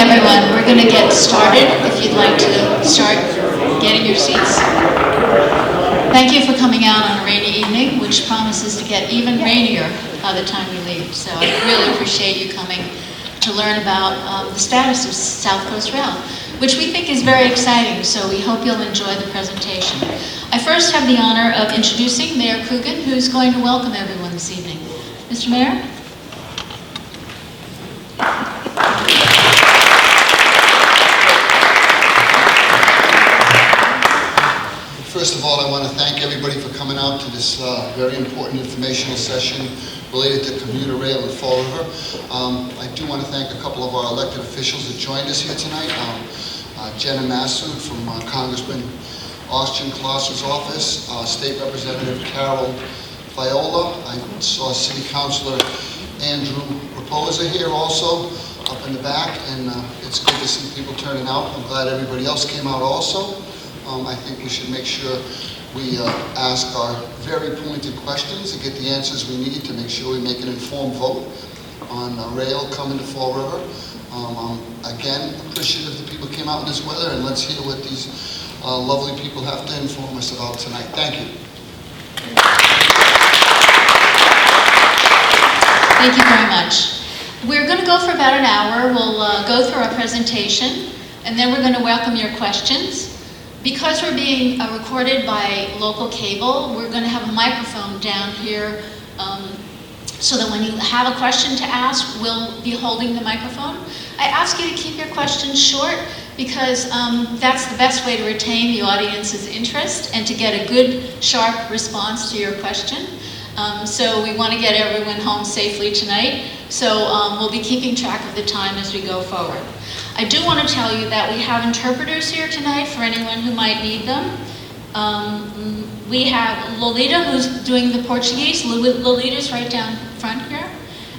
everyone. We're going to get started if you'd like to start getting your seats. Thank you for coming out on a rainy evening, which promises to get even rainier by the time we leave. So I really appreciate you coming to learn about the status of Southcoast Rail, which we think is very exciting, so we hope you'll enjoy the presentation. I first have the honor of introducing Mayor Coogan, who's going to welcome everyone this evening. Mr. Mayor? First of all, I want to thank everybody for coming out to this very important informational session related to commuter rail in Fall River. I do want to thank a couple of our elected officials that joined us here tonight. Jenna Massoud from Congressman Austin Kloss's office, State Representative Carol Viola. I saw City Councilor Andrew Raposa here also up in the back, and it's good to see people turning out. I'm glad everybody else came out also. I think we should make sure we ask our very pointed questions and get the answers we need to make sure we make an informed vote on rail coming to Fall River. I'm again appreciative that people came out in this weather, and let's hear what these lovely people have to inform us about tonight. Thank you. Thank you very much. We're going to go for about an hour. We'll go through our presentation, and then we're going to welcome your questions. Because we're being recorded by local cable, we're going to have a microphone down here so that when you have a question to ask, we'll be holding the microphone. I ask you to keep your questions short because that's the best way to retain the audience's interest and to get a good, sharp response to your question. So we want to get everyone home safely tonight, so we'll be keeping track of the time as we go forward. I do want to tell you that we have interpreters here tonight for anyone who might need them. We have Lolita, who's doing the Portuguese. Lolita's right down front here.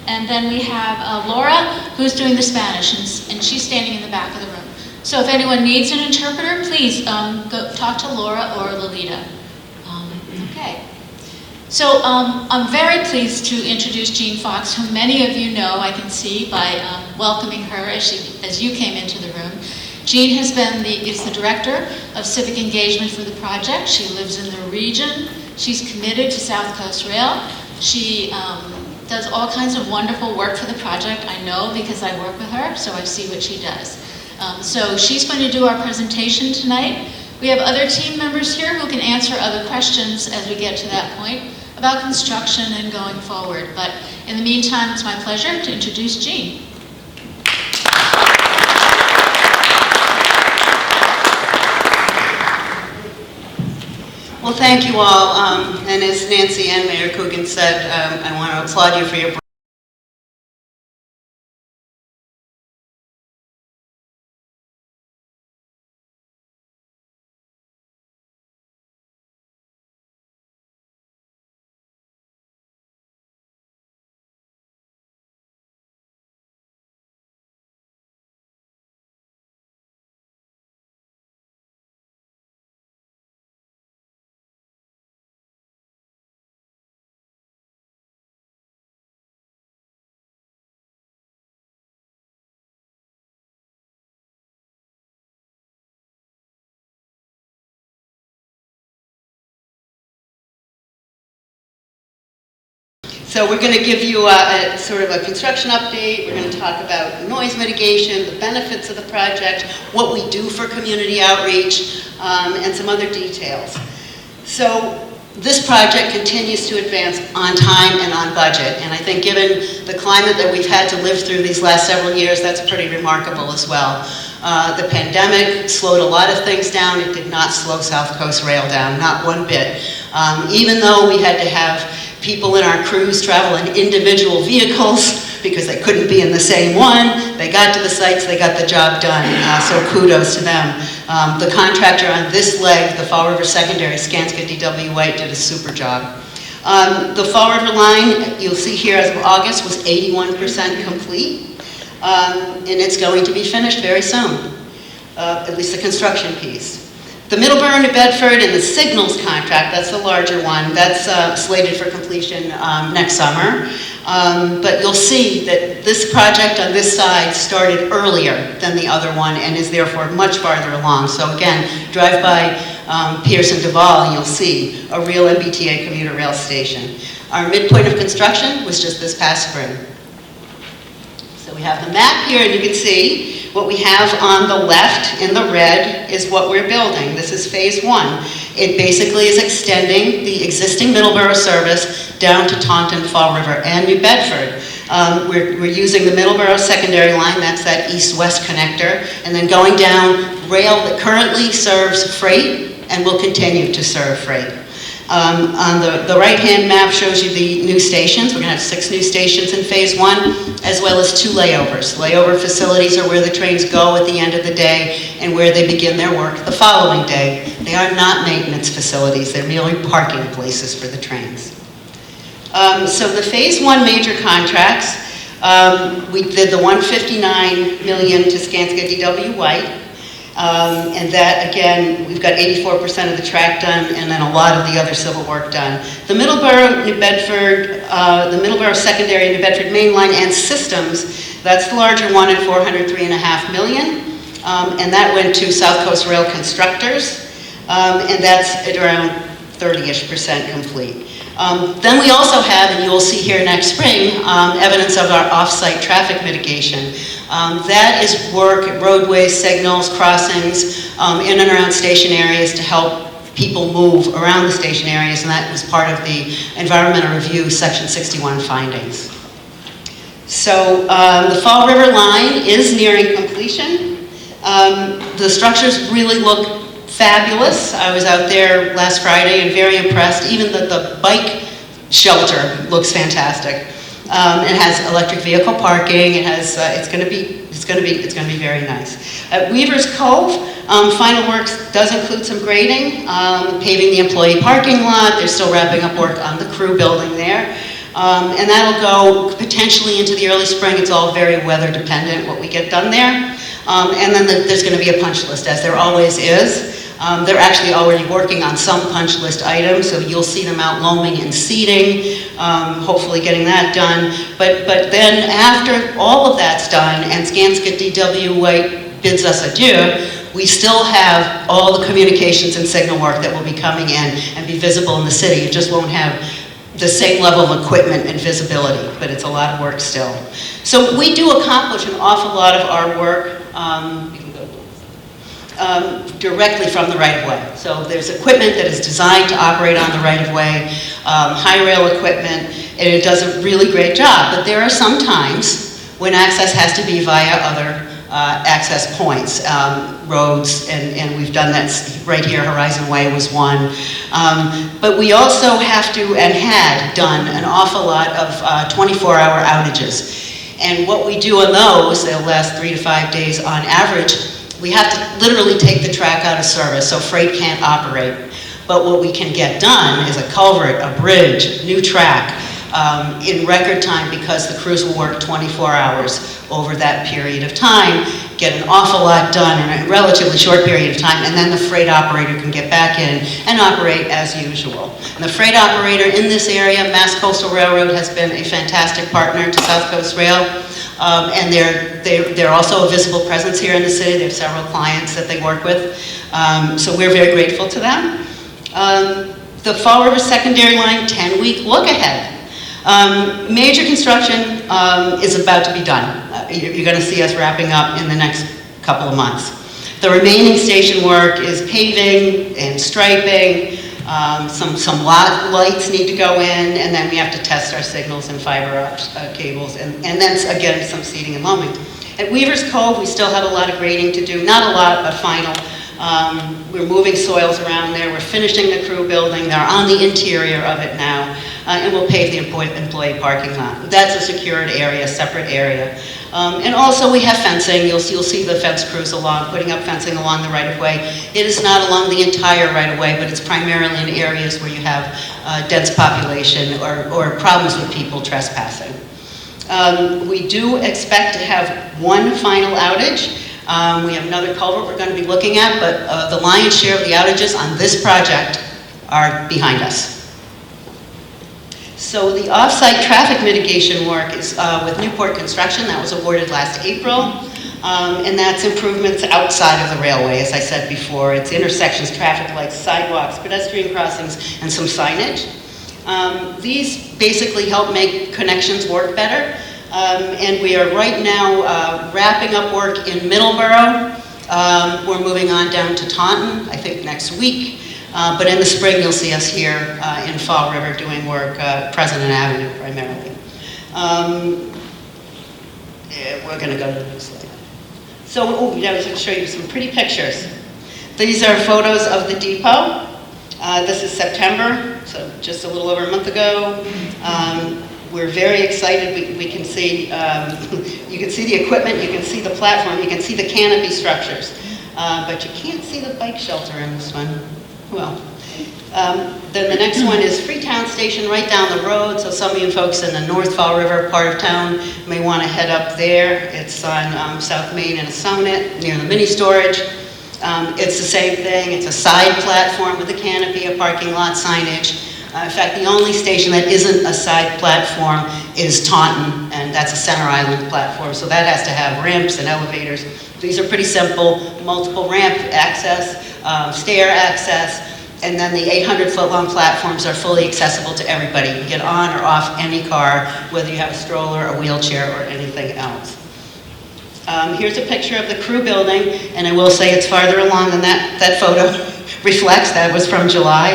And then we have Laura, who's doing the Spanish, and she's standing in the back of the room. So if anyone needs an interpreter, please go talk to Laura or Lolita. Okay. So I'm very pleased to introduce Jean Fox, who many of you know, I can see, by welcoming her as you came into the room. Jean has been is the Director of Civic Engagement for the project. She lives in the region. She's committed to Southcoast Rail. She does all kinds of wonderful work for the project, I know, because I work with her, so I see what she does. So she's going to do our presentation tonight. We have other team members here who can answer other questions as we get to that point about construction and going forward. But in the meantime, it's my pleasure to introduce Jean. Well, thank you all. And as Nancy and Mayor Coogan said, I want to applaud you for your So we're going to give you a sort of a construction update. We're going to talk about noise mitigation, the benefits of the project, what we do for community outreach, and some other details. So this project continues to advance on time and on budget, and I think given the climate that we've had to live through these last several years, that's pretty remarkable as well. The pandemic slowed a lot of things down. It did not slow Southcoast Rail down, not one bit. Even though we had to have people in our crews travel in individual vehicles because they couldn't be in the same one, they got to the sites, they got the job done, so kudos to them. The contractor on this leg, the Fall River Secondary, Skanska D.W. White, did a super job. The Fall River line, you'll see here as of August, was 81% complete, and it's going to be finished very soon, at least the construction piece. The Middleburn to Bedford and the Signals contract, that's the larger one, that's slated for completion next summer. But you'll see that this project on this side started earlier than the other one and is therefore much farther along. So again, drive by Pierce and Duval and you'll see a real MBTA commuter rail station. Our midpoint of construction was just this past spring. So we have the map here and you can see what we have on the left in the red is what we're building. This is phase 1. It basically is extending the existing Middleborough service down to Taunton, Fall River, and New Bedford. We're using the Middleborough secondary line, that's that east-west connector, and then going down rail that currently serves freight and will continue to serve freight. On the right-hand map shows you the new stations. We're going to have 6 new stations in phase 1, as well as 2 layovers. Layover facilities are where the trains go at the end of the day and where they begin their work the following day. They are not maintenance facilities. They're merely parking places for the trains. So the phase 1 major contracts, we did the $159 million to Skanska DW White. And that, again, we've got 84% of the track done and then a lot of the other civil work done. The Middleborough, New Bedford, the Middleborough secondary New Bedford main line and systems, that's the larger one at $403.5 million. And that went to Southcoast Rail Constructors, and that's at around 30-ish% complete. Then we also have, and you will see here next spring, evidence of our off-site traffic mitigation. That is work at roadways, signals, crossings, in and around station areas to help people move around the station areas, and that was part of the environmental review section 61 findings. So the Fall River line is nearing completion. The structures really look fabulous. I was out there last Friday and very impressed. Even the bike shelter looks fantastic. It has electric vehicle parking. It has. It's going to be very nice. At Weaver's Cove, final works does include some grading, paving the employee parking lot. They're still wrapping up work on the crew building there. And that'll go potentially into the early spring. It's all very weather dependent what we get done there. And then there's going to be a punch list, as there always is. They're actually already working on some punch list items, so you'll see them out loaming and seeding, hopefully getting that done. But then after all of that's done and Skanska DW White bids us adieu, we still have all the communications and signal work that will be coming in and be visible in the city. It just won't have the same level of equipment and visibility, but it's a lot of work still. So we do accomplish an awful lot of our work directly from the right-of-way. So there's equipment that is designed to operate on the right-of-way, high rail equipment, and it does a really great job. But there are some times when access has to be via other access points, roads, and we've done that right here. Horizon Way was one. But we also have to, and had done, an awful lot of 24-hour outages. And what we do on those, they'll last 3 to 5 days on average. We have to literally take the track out of service, so freight can't operate. But what we can get done is a culvert, a bridge, new track, in record time, because the crews will work 24 hours over that period of time, get an awful lot done in a relatively short period of time, and then the freight operator can get back in and operate as usual. And the freight operator in this area, Mass Coastal Railroad, has been a fantastic partner to South Coast Rail. And they're also a visible presence here in the city. They have several clients that they work with. So we're very grateful to them. The Fall River secondary line 10-week look ahead. Major construction is about to be done. You're going to see us wrapping up in the next couple of months. The remaining station work is paving and striping. Some lot lights need to go in, and then we have to test our signals and fiber cables, and then again some seeding and loaming. At Weaver's Cove, we still have a lot of grading to do. Not a lot, but final. We're moving soils around there. We're finishing the crew building. They're on the interior of it now, and we'll pave the employee parking lot. That's a secured area, separate area. And also we have fencing. You'll see the fence crews putting up fencing along the right-of-way. It is not along the entire right-of-way, but it's primarily in areas where you have dense population or problems with people trespassing. We do expect to have one final outage. We have another culvert we're going to be looking at, but the lion's share of the outages on this project are behind us. So the off-site traffic mitigation work is with Newport Construction. That was awarded last April. And that's improvements outside of the railway, as I said before. It's intersections, traffic lights, sidewalks, pedestrian crossings, and some signage. These basically help make connections work better. And we are right now wrapping up work in Middleborough. We're moving on down to Taunton, I think next week. But in the spring, you'll see us here in Fall River doing work, President Avenue primarily. We're going to go to the next slide. So, I was going to show you some pretty pictures. These are photos of the depot. This is September, so just a little over a month ago. We're very excited. We can see, you can see the equipment, you can see the platform, you can see the canopy structures, but you can't see the bike shelter in this one. Well, then the next one is Freetown Station right down the road, so some of you folks in the North Fall River part of town may want to head up there. It's on South Main and Assonet near the mini storage. It's the same thing. It's a side platform with a canopy, a parking lot, signage. In fact, the only station that isn't a side platform is Taunton, and that's a center island platform, so that has to have ramps and elevators. These are pretty simple, multiple ramp access, stair access, and then the 800-foot-long platforms are fully accessible to everybody. You can get on or off any car, whether you have a stroller, a wheelchair, or anything else. Here's a picture of the crew building, and I will say it's farther along than that photo reflects. That was from July.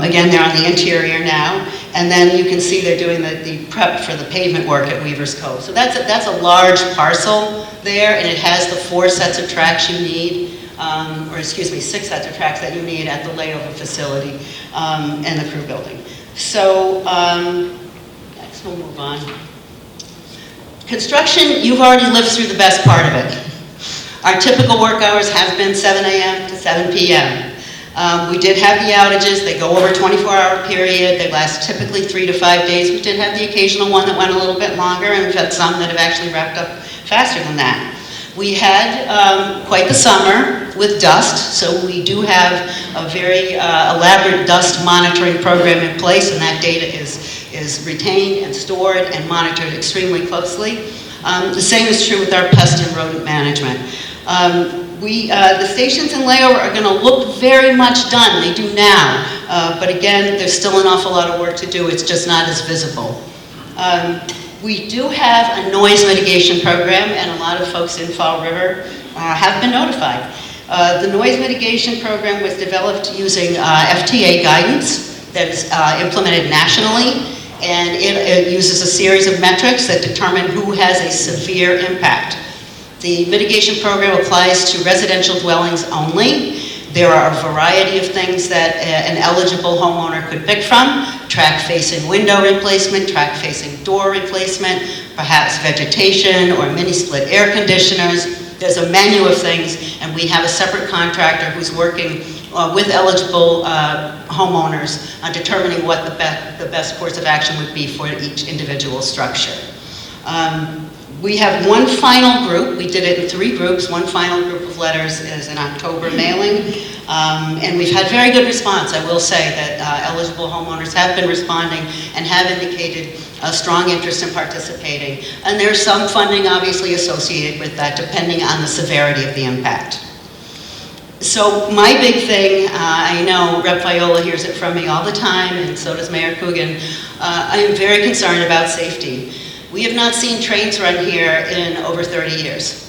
Again, they're on the interior now. And then you can see they're doing the prep for the pavement work at Weaver's Cove. So that's a large parcel there, and it has the 4 sets of tracks you need, or excuse me, 6 sets of tracks that you need at the layover facility and the crew building. So next we'll move on. Construction, you've already lived through the best part of it. Our typical work hours have been 7 a.m. to 7 p.m. We did have the outages. They go over a 24-hour period. They last typically 3 to 5 days. We did have the occasional one that went a little bit longer, and we've had some that have actually wrapped up faster than that. We had quite the summer with dust, so we do have a very elaborate dust monitoring program in place, and that data is retained and stored and monitored extremely closely. The same is true with our pest and rodent management. The stations in layover are going to look very much done. They do now, but again, there's still an awful lot of work to do. It's just not as visible. We do have a noise mitigation program, and a lot of folks in Fall River have been notified. The noise mitigation program was developed using FTA guidance that is implemented nationally, and it uses a series of metrics that determine who has a severe impact. The mitigation program applies to residential dwellings only. There are a variety of things that an eligible homeowner could pick from: track-facing window replacement, track-facing door replacement, perhaps vegetation or mini-split air conditioners. There's a menu of things, and we have a separate contractor who's working with eligible homeowners on determining what the best course of action would be for each individual structure. We have one final group. We did it in 3 groups. One final group of letters is an October mailing, and we've had very good response. I will say that eligible homeowners have been responding and have indicated a strong interest in participating. And there's some funding obviously associated with that, depending on the severity of the impact. So my big thing, I know Rep. Viola hears it from me all the time, and so does Mayor Coogan. I am very concerned about safety. We have not seen trains run here in over 30 years.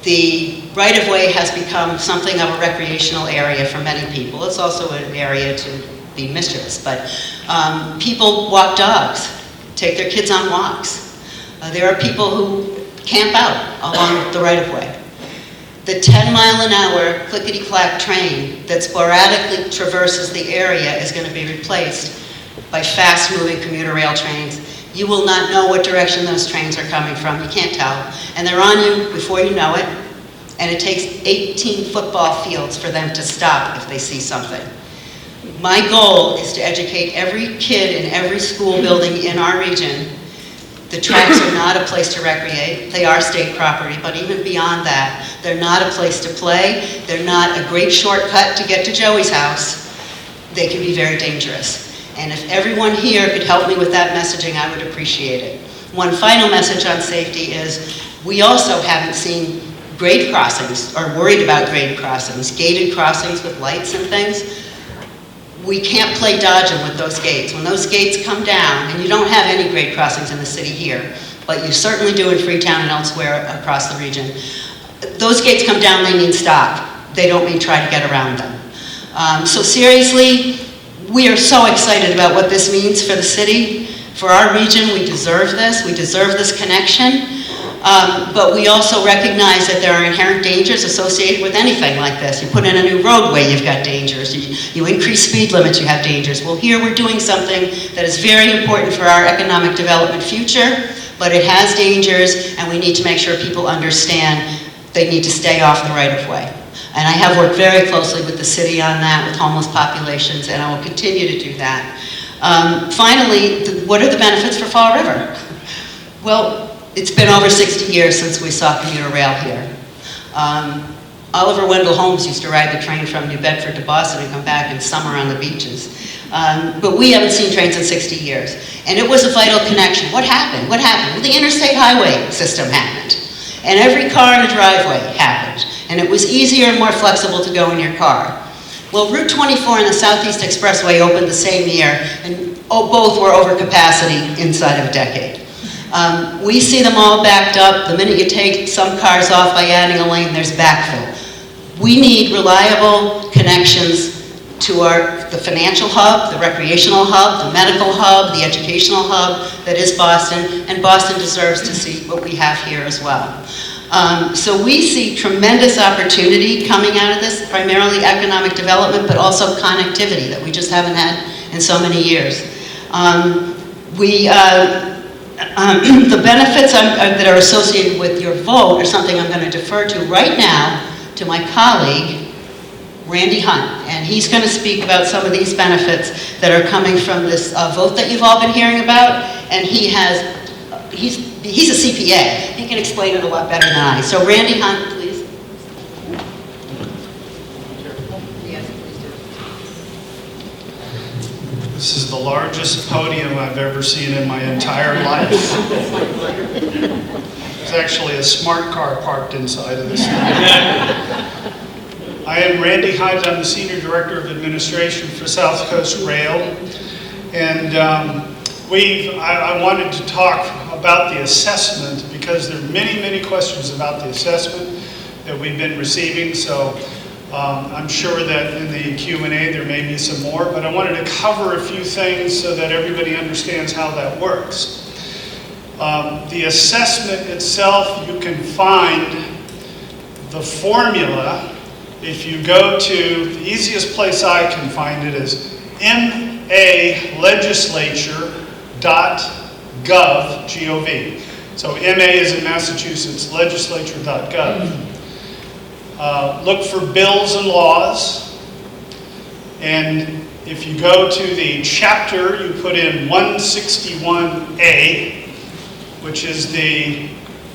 The right-of-way has become something of a recreational area for many people. It's also an area to be mischievous, but people walk dogs, take their kids on walks. There are people who camp out along the right-of-way. The 10-mile-an-hour clickety-clack train that sporadically traverses the area is going to be replaced by fast-moving commuter rail trains. You will not know what direction those trains are coming from. You can't tell. And they're on you before you know it. And it takes 18 football fields for them to stop if they see something. My goal is to educate every kid in every school building in our region. The tracks are not a place to recreate. They are state property, but even beyond that, they're not a place to play. They're not a great shortcut to get to Joey's house. They can be very dangerous. And if everyone here could help me with that messaging, I would appreciate it. One final message on safety is we also haven't seen grade crossings, or worried about grade crossings, gated crossings with lights and things. We can't play dodgem with those gates. When those gates come down, and you don't have any grade crossings in the city here, but you certainly do in Freetown and elsewhere across the region, those gates come down, they mean stop. They don't mean try to get around them. So seriously, we are so excited about what this means for the city, for our region. We deserve this connection. But we also recognize that there are inherent dangers associated with anything like this. You put in a new roadway, you've got dangers. You increase speed limits, you have dangers. Well, here we're doing something that is very important for our economic development future, but it has dangers, and we need to make sure people understand they need to stay off the right-of-way. And I have worked very closely with the city on that, with homeless populations, and I will continue to do that. Finally, what are the benefits for Fall River? Well, it's been over 60 years since we saw commuter rail here. Oliver Wendell Holmes used to ride the train from New Bedford to Boston and come back in summer on the beaches. But we haven't seen trains in 60 years. And it was a vital connection. What happened? What happened? Well, the interstate highway system happened. And every car in a driveway happened. And it was easier and more flexible to go in your car. Well, Route 24 and the Southeast Expressway opened the same year, and both were over capacity inside of a decade. We see them all backed up. The minute you take some cars off by adding a lane, there's backfill. We need reliable connections to the financial hub, the recreational hub, the medical hub, the educational hub that is Boston, and Boston deserves to see what we have here as well. So we see tremendous opportunity coming out of this, primarily economic development, but also connectivity that we just haven't had in so many years. The benefits that are associated with your vote are something I'm going to defer to right now to my colleague, Randy Hunt, and he's going to speak about some of these benefits that are coming from this vote that you've all been hearing about, and he's a CPA. He can explain it a lot better than I. So Randy Hunt, please. Yes, please do. This is the largest podium I've ever seen in my entire life. There's actually a smart car parked inside of this thing. I am Randy Hunt. I'm the Senior Director of Administration for Southcoast Rail. And I wanted to talk about the assessment because there are many, many questions about the assessment that we've been receiving. So I'm sure that in the Q&A there may be some more, but I wanted to cover a few things so that everybody understands how that works. The assessment itself, you can find the formula. If you go to, the easiest place I can find it is malegislature.gov, G-O-V. So MA is in Massachusetts, legislature.gov. Look for bills and laws, and if you go to the chapter, you put in 161A, which is the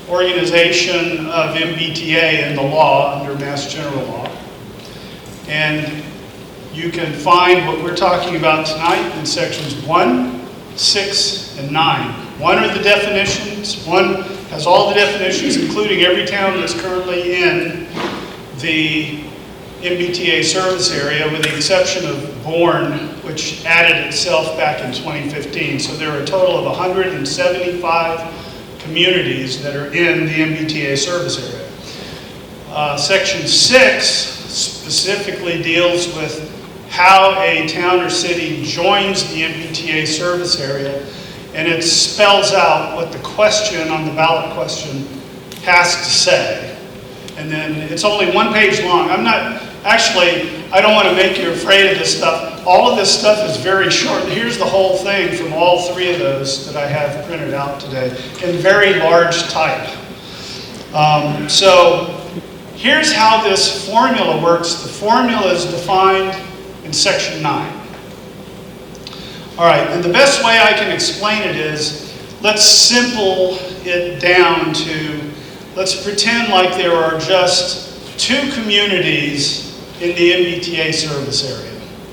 organization of MBTA and the law under Mass General Law. And you can find what we're talking about tonight in sections 1, 6, and 9. 1 are the definitions. 1 has all the definitions, including every town that's currently in the MBTA service area, with the exception of Bourne, which added itself back in 2015. So there are a total of 175 communities that are in the MBTA service area. Section 6 specifically deals with how a town or city joins the MBTA service area, and it spells out what the question on the ballot question has to say. And then it's only 1 page long. I don't want to make you afraid of this stuff. All of this stuff is very short. Here's the whole thing from all 3 of those that I have printed out today in very large type. So here's how this formula works. The formula is defined in section 9. All right, and the best way I can explain it is, let's simple it down to, let's pretend like there are just 2 communities in the MBTA service area.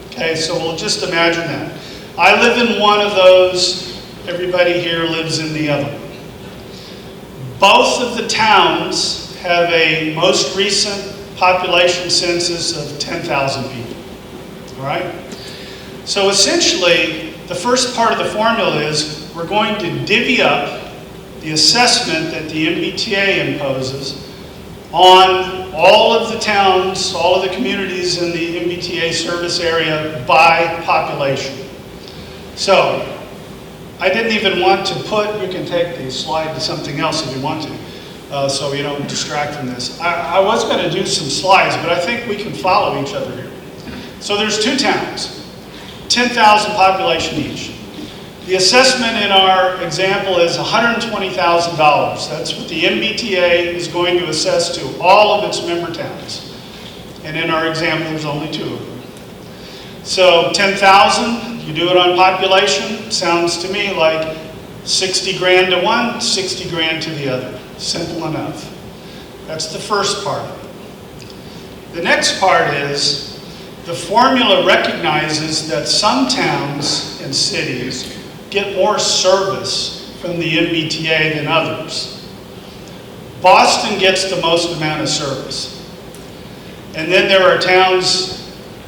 Okay, so we'll just imagine that. I live in one of those. Everybody here lives in the other one. Both of the towns have a most recent population census of 10,000 people. All right? So essentially, the first part of the formula is we're going to divvy up the assessment that the MBTA imposes on all of the towns, all of the communities in the MBTA service area by population. So, I didn't even want to put, you can take the slide to something else if you want to, so you don't distract from this. I was going to do some slides, but I think we can follow each other here. So there's two towns, 10,000 population each. The assessment in our example is $120,000. That's what the MBTA is going to assess to all of its member towns. And in our example, there's only two of them. So 10,000, you do it on population, sounds to me like 60 grand to one, 60 grand to the other. Simple enough. That's the first part of it. The next part is the formula recognizes that some towns and cities get more service from the MBTA than others. Boston gets the most amount of service. And then there are towns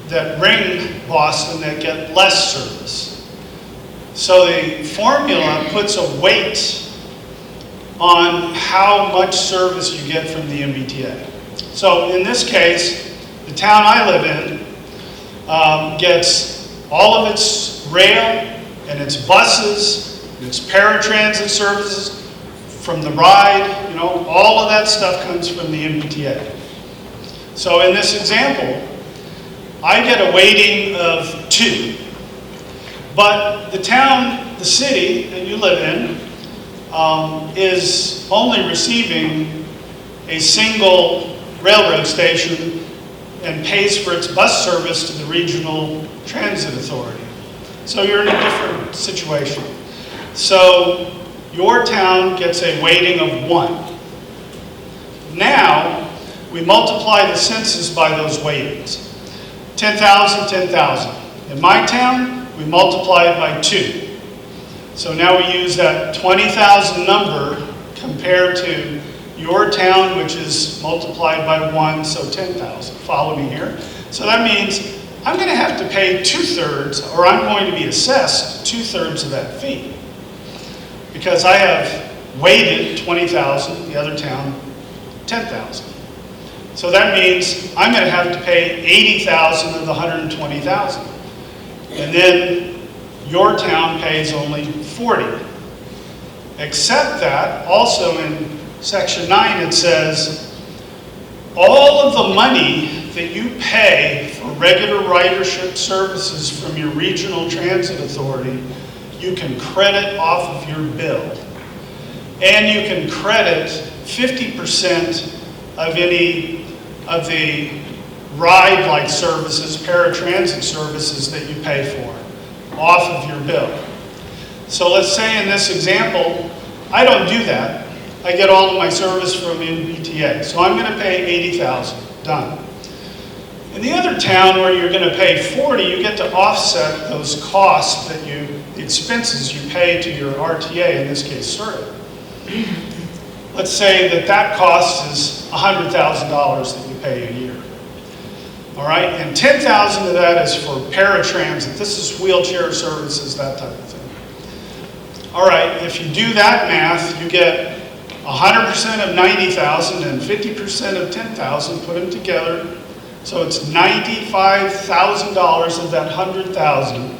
that ring Boston that get less service. So the formula puts a weight on how much service you get from the MBTA. So in this case, the town I live in gets all of its rail and its buses, and its paratransit services from the ride, you know, all of that stuff comes from the MBTA. So in this example, I get a weighting of 2. But the town, the city that you live in, is only receiving a single railroad station and pays for its bus service to the regional transit authority. So you're in a different situation. So your town gets a weighting of 1. Now, we multiply the census by those weightings. 10,000, 10,000. In my town, we multiply it by 2. So now we use that 20,000 number compared to your town, which is multiplied by 1, so 10,000. Follow me here. So that means I'm going to have to pay 2/3, or I'm going to be assessed 2/3 of that fee. Because I have weighted 20,000, the other town 10,000. So that means I'm going to have to pay 80,000 of the 120,000. And then your town pays only 40. Except that, also in section 9 it says, all of the money that you pay for regular ridership services from your regional transit authority, you can credit off of your bill. And you can credit 50% of any of the ride-like services, paratransit services that you pay for off of your bill. So let's say in this example, I don't do that. I get all of my service from MBTA. So I'm going to pay 80,000. Done. In the other town where you're going to pay 40, you get to offset those costs that the expenses you pay to your RTA, in this case, CERTA. Let's say that cost is $100,000 that you pay a year. All right, and 10,000 of that is for paratransit. This is wheelchair services, that type of thing. All right, if you do that math, you get 100% of 90,000 and 50% of 10,000, put them together. So it's $95,000 of that 100,000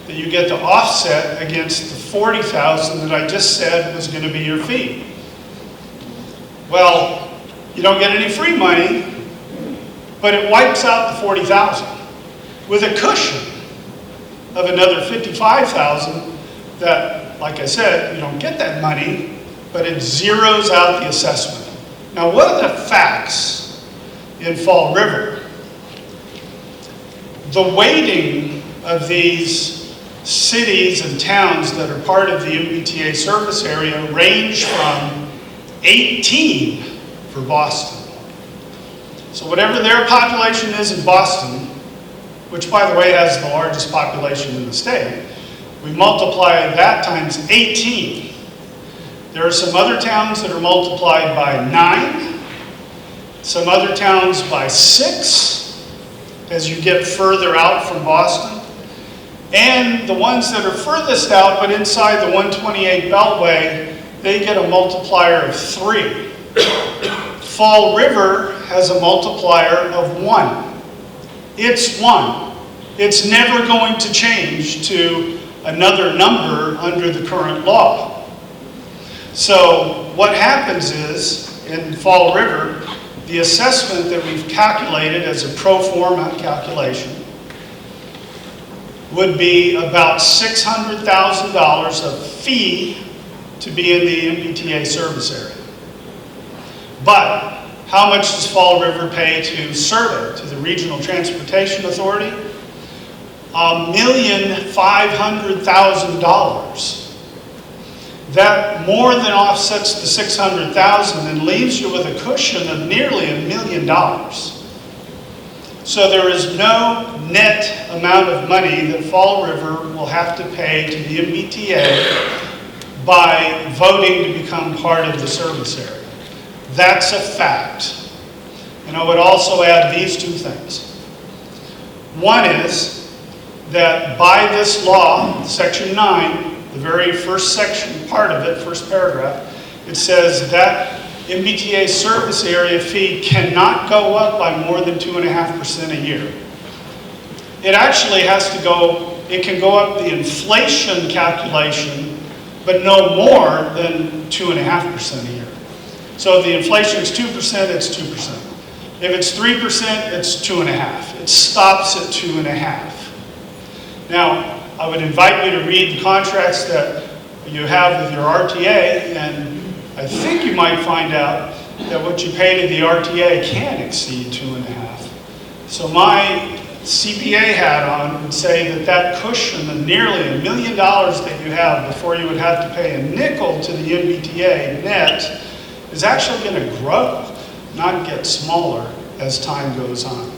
that you get to offset against the 40,000 that I just said was going to be your fee. Well, you don't get any free money, but it wipes out the 40,000 with a cushion of another 55,000 that, like I said, you don't get that money, but it zeroes out the assessment. Now, what are the facts in Fall River? The weighting of these cities and towns that are part of the MBTA service area range from 18 for Boston. So whatever their population is in Boston, which by the way has the largest population in the state, We multiply that times 18. There are some other towns that are multiplied by 9, some other towns by 6, as you get further out from Boston. And the ones that are furthest out, but inside the 128 Beltway, they get a multiplier of 3. Fall River has a multiplier of 1. It's 1. It's never going to change to another number under the current law. So what happens is, in Fall River, the assessment that we've calculated as a pro forma calculation would be about $600,000 of fee to be in the MBTA service area. But how much does Fall River pay to SERTA, to the Regional Transportation Authority? $1,500,000. That more than offsets the $600,000 and leaves you with a cushion of nearly $1 million. So there is no net amount of money that Fall River will have to pay to the MBTA by voting to become part of the service area. That's a fact. And I would also add these two things. One is that by this law, Section 9, the very first section, part of it, first paragraph, it says that MBTA service area fee cannot go up by more than 2.5% a year. It actually has to go, it can go up the inflation calculation, but no more than 2.5% a year. So if the inflation is 2%, it's 2%. If it's 3%, it's 2.5%. It stops at 2.5%. Now, I would invite you to read the contracts that you have with your RTA, and I think you might find out that what you pay to the RTA can exceed 2.5%. So my CPA hat on would say that that cushion of nearly $1 million that you have before you would have to pay a nickel to the MBTA net is actually going to grow, not get smaller as time goes on.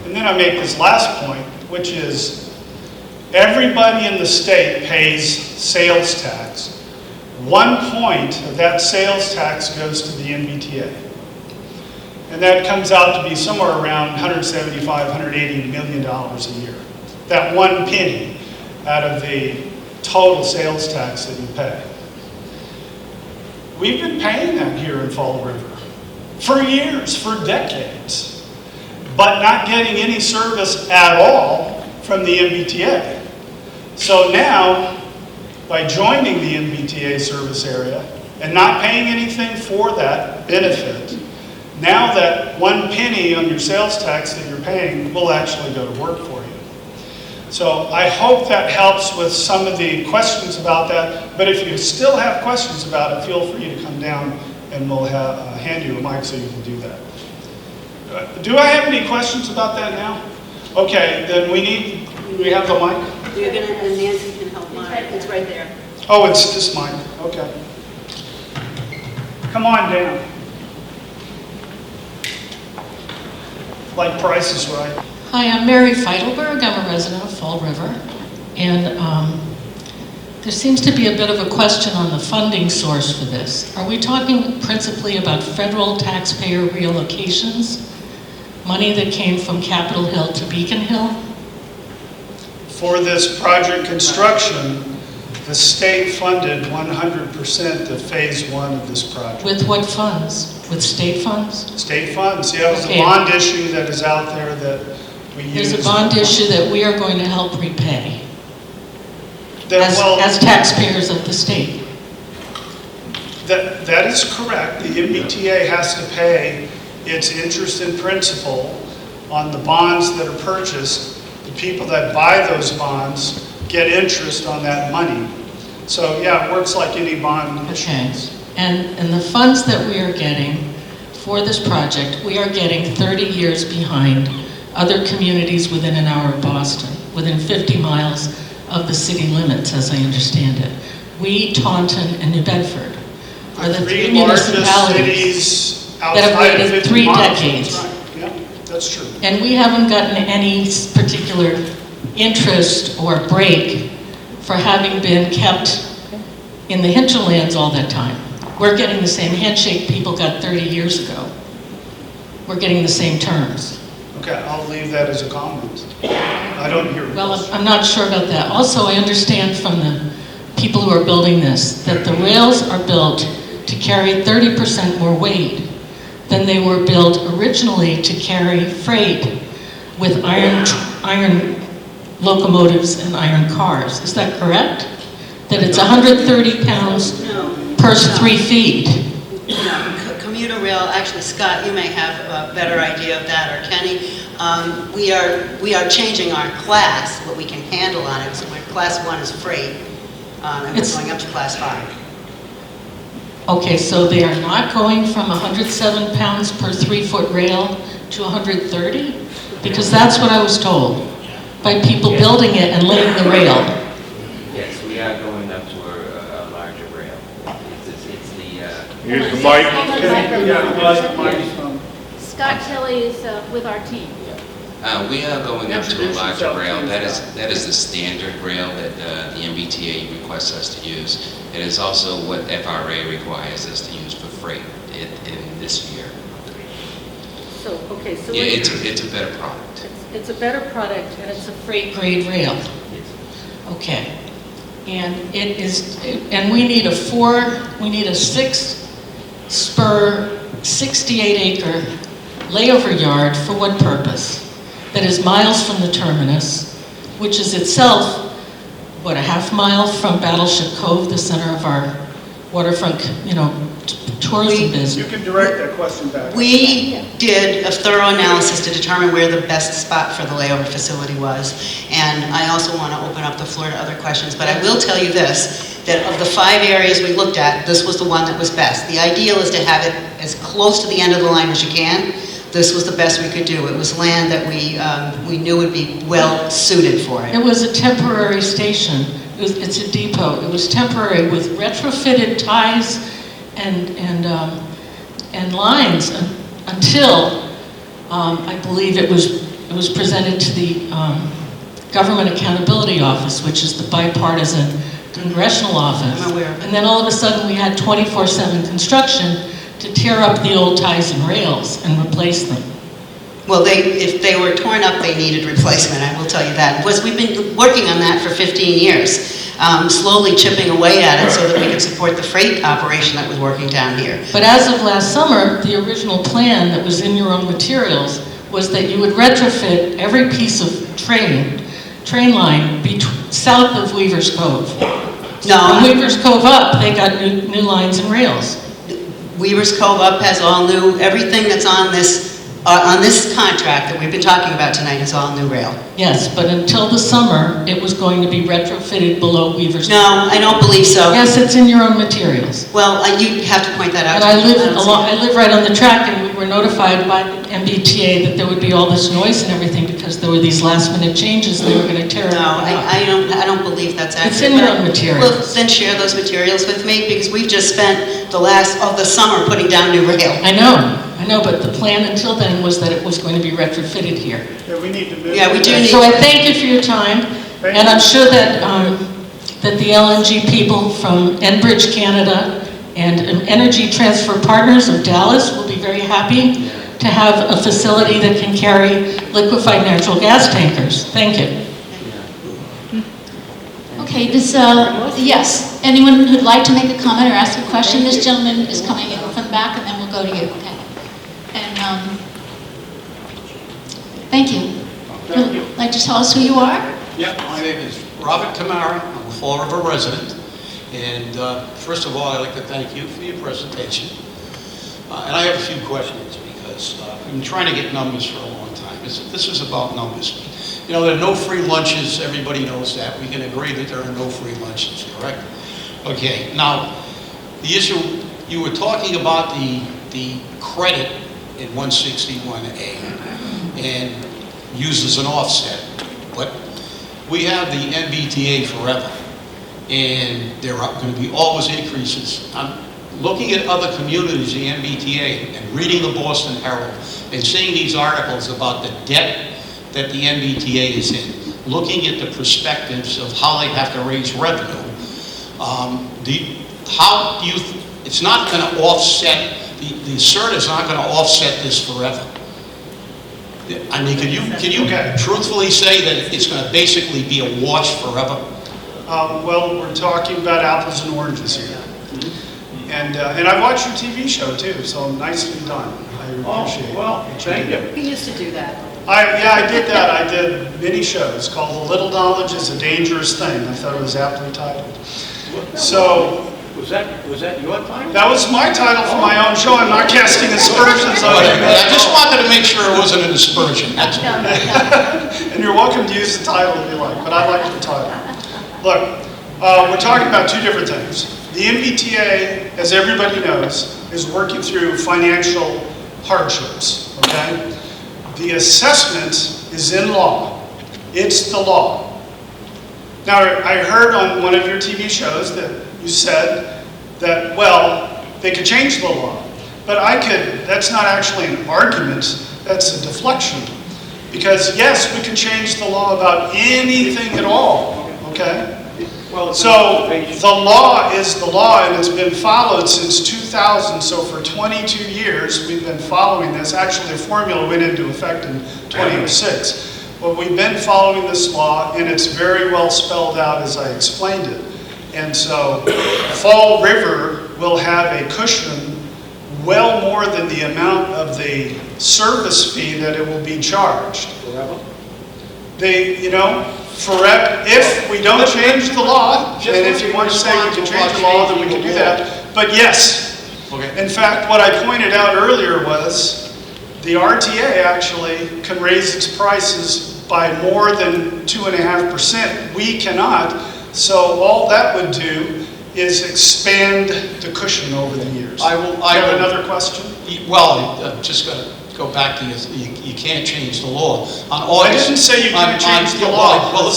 And then I make this last point, which is everybody in the state pays sales tax. 1 point of that sales tax goes to the MBTA. And that comes out to be somewhere around $175, $180 million a year. That 1 penny out of the total sales tax that you pay. We've been paying that here in Fall River for years, for decades, but not getting any service at all from the MBTA. So now, by joining the MBTA service area and not paying anything for that benefit, now that 1 penny on your sales tax that you're paying will actually go to work for you. So I hope that helps with some of the questions about that, but if you still have questions about it, feel free to come down and we'll hand you a mic so you can do that. Do I have any questions about that now? Okay, then we have the mic? You're gonna, and Nancy can help Mark. It's right there. Oh, it's this mic, okay. Come on down. Like Price is Right. Hi, I'm Mary Feidelberg. I'm a resident of Fall River. And there seems to be a bit of a question on the funding source for this. Are we talking principally about federal taxpayer reallocations? Money that came from Capitol Hill to Beacon Hill? For this project construction, the state funded 100% of phase 1 of this project. With what funds? With state funds? State funds, yeah, it was a Okay. bond issue that is out there that we use. There's a bond issue that we are going to help repay That, well, as taxpayers of the state. that is correct. The MBTA has to pay its interest and principal on the bonds that are purchased. The people that buy those bonds get interest on that money. So yeah, it works like any bond Okay. issuance. And the funds that we are getting for this project, we are getting 30 years behind other communities within an hour of Boston, within 50 miles of the city limits, as I understand it. We, Taunton, and New Bedford are the three largest municipalities cities that have outside of waited 50 3 miles. decades. That's right. Yeah, that's true. And we haven't gotten any particular interest or break for having been kept in the hinterlands all that time. We're getting the same handshake people got 30 years ago. We're getting the same terms. Okay, I'll leave that as a comment. I don't hear. Well, I'm not sure about that. Also, I understand from the people who are building this that the rails are built to carry 30% more weight than they were built originally to carry freight with iron locomotives and iron cars. Is that correct? That it's 130 pounds per 3 feet? No, commuter rail, actually, Scott, you may have a better idea of that, or Kenny. We are changing our class, what we can handle on it. So class 1 is freight, and we're going up to class 5. Okay, so they are not going from 107 pounds per 3-foot rail to 130? Because that's what I was told by people building it and laying the rail. Yes, we are going up to a larger rail. It's the, Here's the mic. Yeah, the microphone. Scott Kelly is with our team. we are going up to a larger rail. That is the standard rail that the MBTA requests us to use. It is also what FRA requires us to use for freight in this year. So, okay, so Yeah, it's a better product. it's a better product and it's a Freight grade rail. Okay. And it is, and we need a 6-spur, 68-acre layover yard for what purpose? That is miles from the terminus, which is itself, what, a half mile from Battleship Cove, the center of our waterfront, tourism business. You can direct that question back. We did a thorough analysis to determine where the best spot for the layover facility was. And I also want to open up the floor to other questions, but I will tell you this, that of the 5 areas we looked at, this was the one that was best. The ideal is to have it as close to the end of the line as you can. This was the best we could do. It was land that we knew would be well suited for it. It was a temporary station. It's a depot. It was temporary with retrofitted ties and lines until I believe it was presented to the Government Accountability Office, which is the bipartisan congressional office. I'm aware of it. And then all of a sudden we had 24/7 construction to tear up the old ties and rails and replace them. Well, if they were torn up, they needed replacement, I will tell you that. Because we've been working on that for 15 years, slowly chipping away at it so that we could support the freight operation that was working down here. But as of last summer, the original plan that was in your own materials was that you would retrofit every piece of train line south of Weaver's Cove. No, From Weaver's Cove up, they got new lines and rails. Weaver's Cove up has all new, everything that's on this contract that we've been talking about tonight is all new rail. Yes, but until the summer, it was going to be retrofitted below Weaver's Cove. No, I don't believe so. Yes, it's in your own materials. Well, you have to point that out And to me. I live right on the track, and we were notified by the MBTA that there would be all this noise and everything because there were these last-minute changes and they were going to tear it No, up. I don't believe that's accurate. It's in your own materials. Well, then share those materials with me, because we've just spent the last of the summer putting down new rail. I know, but the plan until then was that it was going to be retrofitted here. Yeah, we need to move. Yeah, we do need- So I thank you for your time, Thank and you. I'm sure that the LNG people from Enbridge, Canada, and Energy Transfer Partners of Dallas will be very happy to have a facility that can carry liquefied natural gas tankers. Thank you. Okay, yes, anyone who'd like to make a comment or ask a question, this gentleman is coming in from the back, and then we'll go to you, okay? And, thank you. Thank you. Would like to tell us who you are? Yeah, my name is Robert Tamara. I'm a Fall River resident. And first of all, I'd like to thank you for your presentation. And I have a few questions because I've been trying to get numbers for a long time. This is about numbers. You know, there are no free lunches. Everybody knows that. We can agree that there are no free lunches, correct? Okay, now, the issue, you were talking about the credit in 161A and used as an offset. But we have the MBTA forever, and there are going to be always increases. I'm looking at other communities, the MBTA, and reading the Boston Herald, and seeing these articles about the debt that the MBTA is in. looking at the perspectives of how they have to raise revenue, it's not going to offset, the CERT is not going to offset this forever. I mean, can you truthfully say that it's going to basically be a wash forever? Well, we're talking about apples and oranges here. And I watched your TV show too, so nicely done. I appreciate it. Well, thank you. We used to do that. I did that. I did many shows called "The Little Knowledge is a Dangerous Thing." I thought it was aptly titled. So Was that your title? that was my title for my own show. I'm not casting aspersions on you. I just wanted to make sure it wasn't an aspersion, that's all. No, no, no. And you're welcome to use the title if you like, but I like the title. Look, we're talking about two different things. The MBTA, as everybody knows, is working through financial hardships, okay? The assessment is in law. It's the law. Now, I heard on one of your TV shows that you said that, well, they could change the law. But that's not actually an argument, that's a deflection. Because yes, we can change the law about anything at all, okay? Well, So the law is the law, and it's been followed since 2000. So for 22 years, we've been following this. Actually, the formula went into effect in 2006. But we've been following this law, and it's very well spelled out as I explained it. And so Fall River will have a cushion well more than the amount of the service fee that it will be charged. Forever? Forever, if we don't change the law, and if you want to say we can change the law, then we can do that. But yes, in fact, what I pointed out earlier was the RTA actually can raise its prices by more than 2.5%. We cannot. So all that would do is expand the cushion over the years. I have another question? Well, I'm just going to go back to you can't change the law. I didn't say you can't change the law. Well,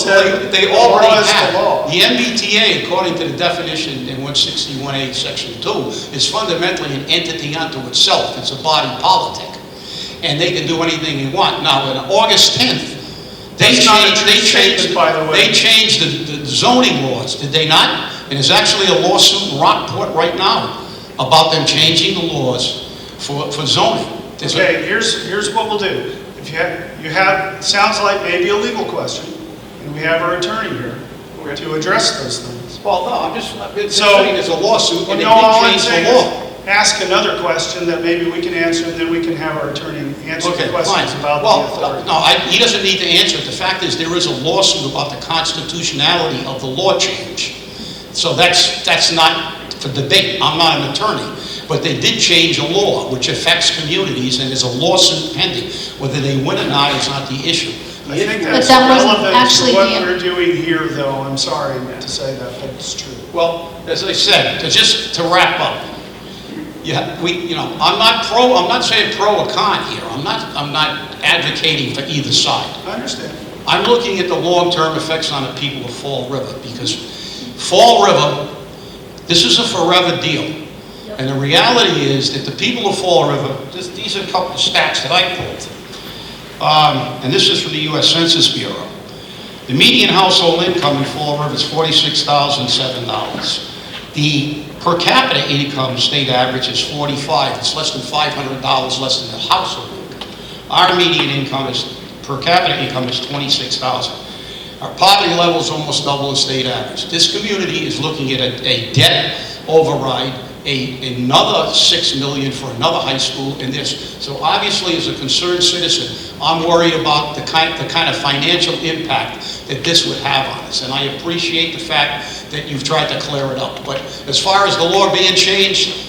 they already have. The MBTA, according to the definition in 161A, Section 2, is fundamentally an entity unto itself. It's a body politic. And they can do anything they want. Now, on August 10th, they changed the zoning laws, did they not? And there's actually a lawsuit in Rockport right now about them changing the laws for zoning. Okay, here's what we'll do. If you have sounds like maybe a legal question, and we have our attorney here to address those things. Well, no, I'm just saying there's a lawsuit and they all did I'm change saying the law. is ask another question that maybe we can answer, and then we can have our attorney answer the questions about the authority. No, he doesn't need to answer it. The fact is there is a lawsuit about the constitutionality of the law change. So that's not for debate. I'm not an attorney. But they did change a law which affects communities, and there's a lawsuit pending. Whether they win or not is not the issue. I think that's that wasn't relevant actually to what the- we're doing here, though. I'm sorry to say that, but it's true. Well, as I said, just to wrap up, I'm not saying pro or con here. I'm not advocating for either side. I understand. I'm looking at the long-term effects on the people of Fall River, because Fall River, this is a forever deal. And the reality is that the people of Fall River, these are a couple of stats that I pulled. And this is from the U.S. Census Bureau. The median household income in Fall River is $46,007. The per capita income state average is $45,000. It's less than $500 less than the household income. Our median income per capita income is $26,000. Our poverty level is almost double the state average. This community is looking at a debt override, another $6 million for another high school in this. So obviously, as a concerned citizen, I'm worried about the kind of financial impact that this would have on us. And I appreciate the fact that you've tried to clear it up. But as far as the law being changed,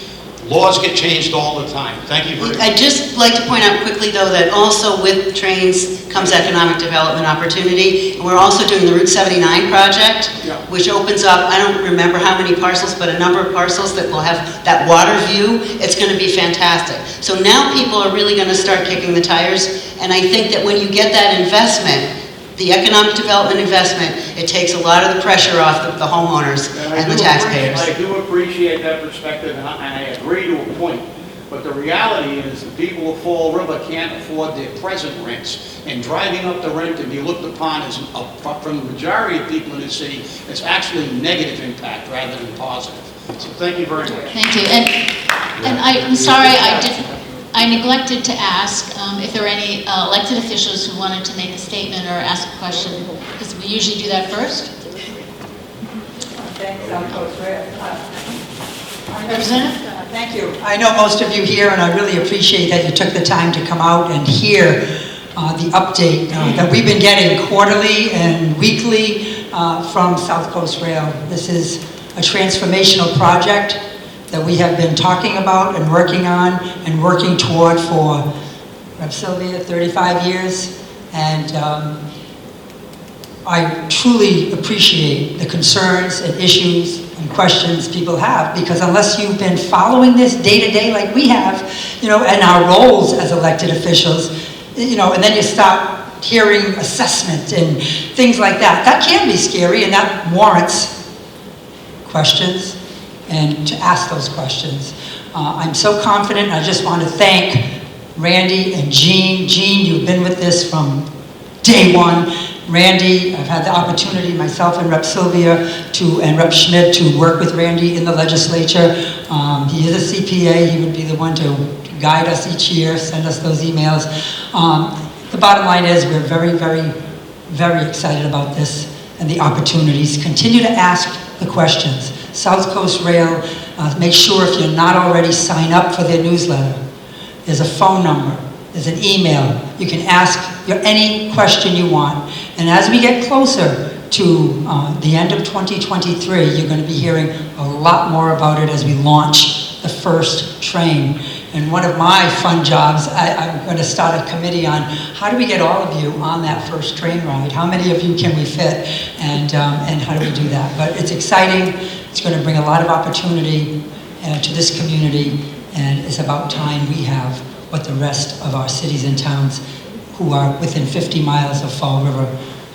laws get changed all the time. Thank you very much. I'd just like to point out quickly, though, that also with trains comes economic development opportunity. And we're also doing the Route 79 project, which opens up, I don't remember how many parcels, but a number of parcels that will have that water view. It's going to be fantastic. So now people are really going to start kicking the tires. And I think that when you get that investment, the economic development investment, it takes a lot of the pressure off the homeowners and the taxpayers. I do appreciate that perspective, and I agree to a point. But the reality is the people of Fall River can't afford their present rents. And driving up the rent can be looked upon as, from the majority of people in the city, it's actually negative impact rather than positive. So thank you very much. Thank you. And I'm sorry, I neglected to ask if there were any elected officials who wanted to make a statement or ask a question, because we usually do that first. Thanks, Southcoast Rail. Representative? Thank you. I know most of you here, and I really appreciate that you took the time to come out and hear the update that we've been getting quarterly and weekly from Southcoast Rail. This is a transformational project that we have been talking about and working on and working toward for, Rep. Sylvia, 35 years. And I truly appreciate the concerns and issues and questions people have, because unless you've been following this day to day like we have, you know, and our roles as elected officials, you know, and then you start hearing assessment and things like that, that can be scary, and that warrants questions and to ask those questions. I'm so confident. I just want to thank Randy and Jean. Jean, you've been with this from day one. Randy, I've had the opportunity, myself and Rep. Sylvia and Rep. Schmidt, to work with Randy in the legislature. He is a CPA. He would be the one to guide us each year, send us those emails. The bottom line is we're very, very, very excited about this and the opportunities. Continue to ask the questions. Southcoast Rail, make sure if you're not already, sign up for their newsletter. There's a phone number. There's an email. You can ask any question you want. And as we get closer to the end of 2023, you're going to be hearing a lot more about it as we launch the first train. And one of my fun jobs, I'm going to start a committee on how do we get all of you on that first train ride? How many of you can we fit? And how do we do that? But it's exciting. It's going to bring a lot of opportunity to this community. And it's about time we have what the rest of our cities and towns who are within 50 miles of Fall River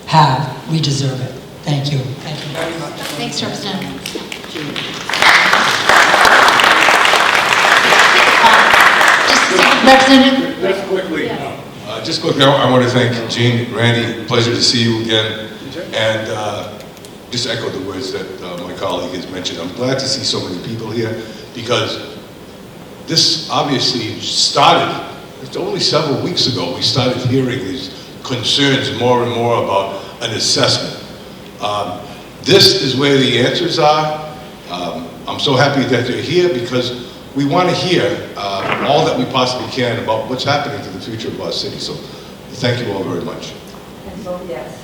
have. We deserve it. Thank you. Thank you very much. Thanks, Representative. Representative? Just quickly, I want to thank Jean, Randy, pleasure to see you again, and just echo the words that my colleague has mentioned. I'm glad to see so many people here, because this obviously started, it's only several weeks ago, we started hearing these concerns more and more about an assessment. This is where the answers are. I'm so happy that they're here, because we want to hear all that we possibly can about what's happening to the future of our city. So thank you all very much. And so, yes.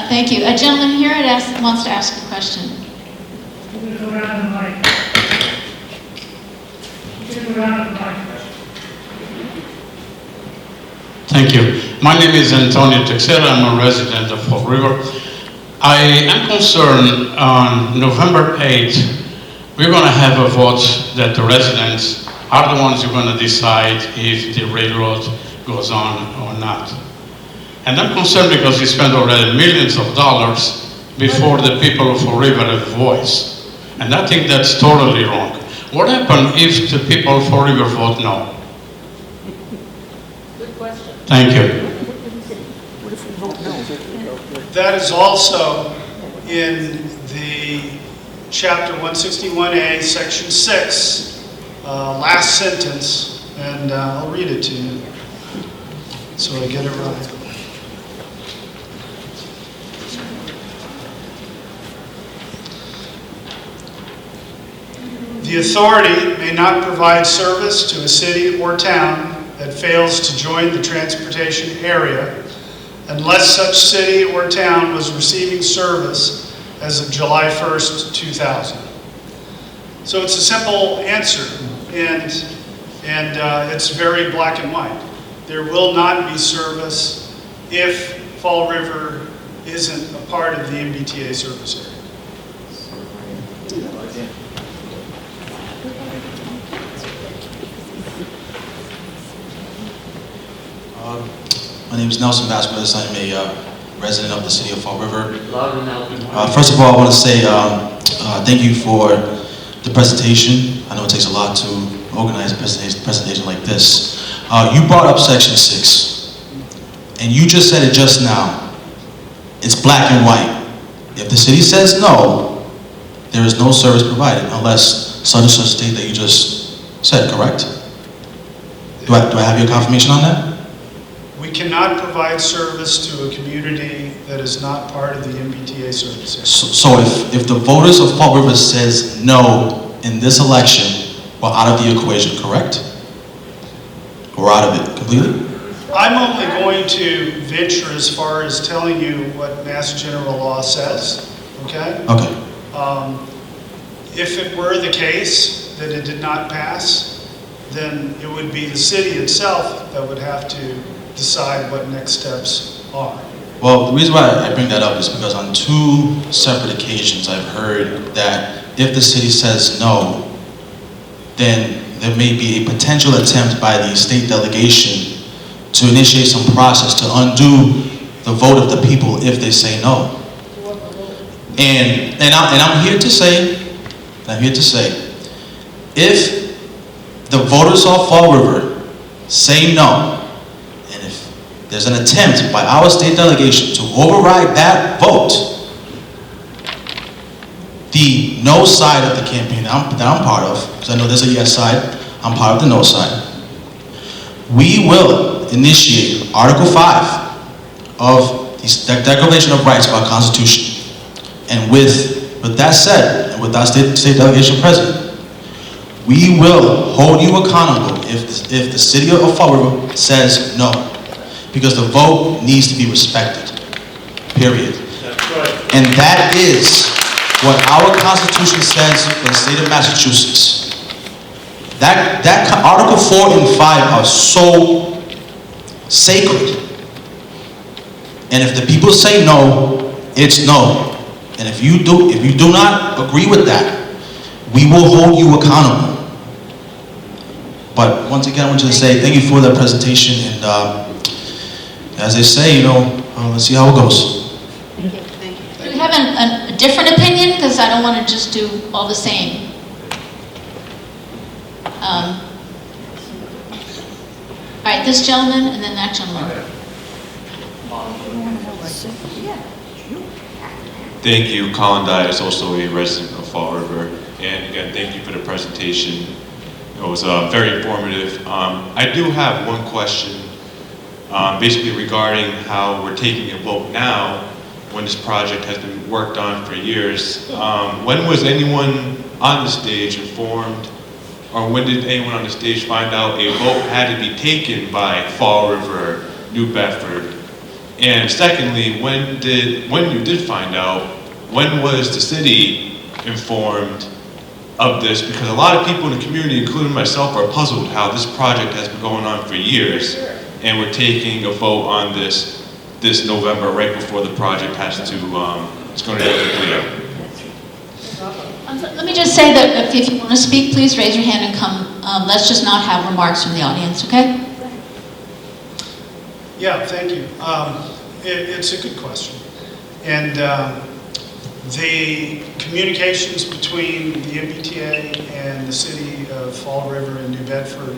Thank you. A gentleman here wants to ask a question. Thank you. My name is Antonio Texera. I'm a resident of Fall River. I am concerned on November 8th, we're going to have a vote that the residents are the ones who are going to decide if the railroad goes on or not. And I'm concerned because we spent already millions of dollars before the people of Fall River have a voice. And I think that's totally wrong. What happens if the people of Fall River vote no? Good question. Thank you. That is also in the Chapter 161A, Section 6, last sentence, and I'll read it to you so I get it right. The authority may not provide service to a city or town that fails to join the transportation area unless such city or town was receiving service as of July 1st, 2000. So it's a simple answer, and it's very black and white. There will not be service if Fall River isn't a part of the MBTA service area. My name is Nelson Vasquez. I'm a resident of the city of Fall River. First of all, I want to say thank you for the presentation. I know it takes a lot to organize a presentation like this. You brought up Section 6, and you just said it just now. It's black and white. If the city says no, there is no service provided unless such and such date that you just said, correct? Do I have your confirmation on that? We cannot provide service to a community that is not part of the MBTA service area. So if the voters of Fall River says no in this election, we're out of the equation, correct? We're out of it completely? I'm only going to venture as far as telling you what Mass General Law says, okay? Okay. If it were the case that it did not pass, then it would be the city itself that would have to decide what next steps are. Well, the reason why I bring that up is because on 2 separate occasions I've heard that if the city says no, then there may be a potential attempt by the state delegation to initiate some process to undo the vote of the people if they say no. And I'm here to say, if the voters of Fall River say no, and if there's an attempt by our state delegation to override that vote, the no side of the campaign that I'm part of, because I know there's a yes side, I'm part of the no side, we will initiate Article 5 of the Declaration of Rights of our Constitution. And with that said, and with our state delegation present, we will hold you accountable if the city of Fall River says no. Because the vote needs to be respected, period. That's right. And that is what our Constitution says for the state of Massachusetts. That Article 4 and 5 are so sacred. And if the people say no, it's no. And if you do not agree with that, we will hold you accountable. But once again, I want to say thank you for that presentation. And as they say, let's see how it goes. Do we have a different opinion? Because I don't want to just do all the same. All right, this gentleman and then that gentleman. Thank you. Colin Dyer is also a resident of Fall River. And again, thank you for the presentation. It was very informative. I do have one question, basically regarding how we're taking a vote now when this project has been worked on for years. When was anyone on the stage informed, or when did anyone on the stage find out a vote had to be taken by Fall River, New Bedford? And secondly, when you did find out, when was the city informed of this? Because a lot of people in the community, including myself, are puzzled how this project has been going on for years, and we're taking a vote on this November, right before the project has to, it's going to get completed. Let me just say that if you want to speak, please raise your hand and come. Let's just not have remarks from the audience, okay? Yeah, thank you. It's a good question. And the communications between the MBTA and the city of Fall River and New Bedford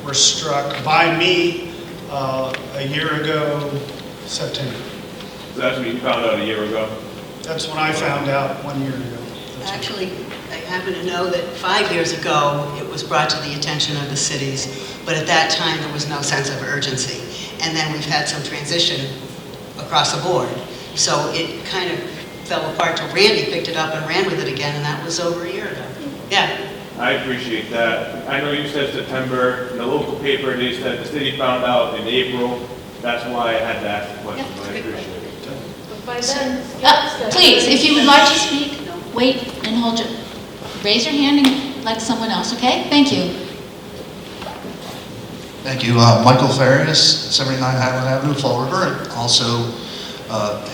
were struck by me a year ago, September. So that's when you found out a year ago? That's when I found out 1 year ago. That's Actually, I happen to know that 5 years ago, it was brought to the attention of the cities, but at that time, there was no sense of urgency. And then we've had some transition across the board. So it kind of fell apart till Randy picked it up and ran with it again, and that was over a year ago. Yeah. I appreciate that. I know you said September. In the local paper, they said the city found out in April. That's why I had to ask the question, but I appreciate it. Please, if you would like to speak, wait and hold your, raise your hand and like someone else, okay? Thank you. Thank you. Michael Farias, 79 Highland Avenue, Fall River. And also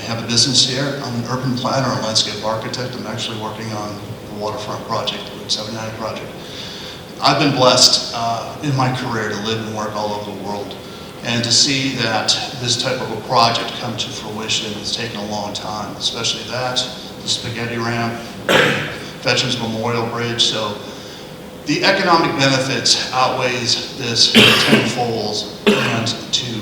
have a business here. I'm an urban planner and landscape architect. I'm actually working on the waterfront project, the 79 project. I've been blessed in my career to live and work all over the world. And to see that this type of a project come to fruition has taken a long time, especially that, the spaghetti ramp, Veterans Memorial Bridge. So The economic benefits outweighs this tenfold, and to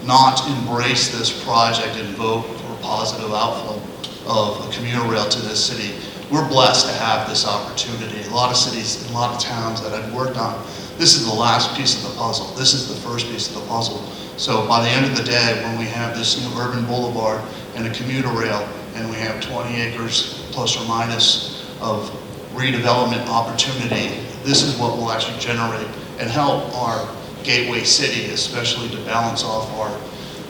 not embrace this project and vote for a positive outflow of a commuter rail to this city, we're blessed to have this opportunity. A lot of cities, a lot of towns that I've worked on, this is the last piece of the puzzle. This is the first piece of the puzzle. So by the end of the day, when we have this new urban boulevard and a commuter rail, and we have 20 acres plus or minus of redevelopment opportunity, this is what will actually generate and help our gateway city, especially to balance off our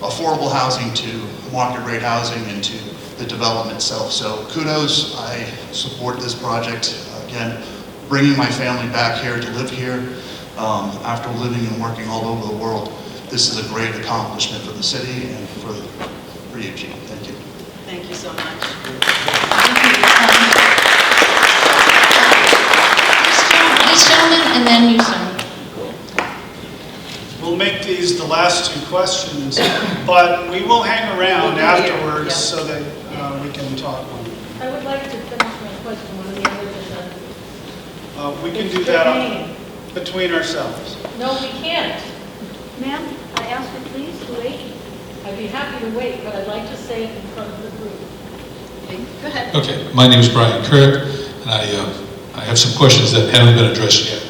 affordable housing to market rate housing and to the development itself. So kudos, I support this project. Again, bringing my family back here to live here after living and working all over the world. This is a great accomplishment for the city and for you, Gene. Thank you. Thank you so much. This gentleman, and then you, sir. We'll make these the last two questions, but we will hang around afterwards so that we can talk. I would like to finish my question when the other is we can do that between ourselves. No, we can't. Ma'am, I ask you please to wait. I'd be happy to wait, but I'd like to say it in front of the group. Okay, go ahead. Okay, my name is Brian Kirk, and I have some questions that haven't been addressed yet.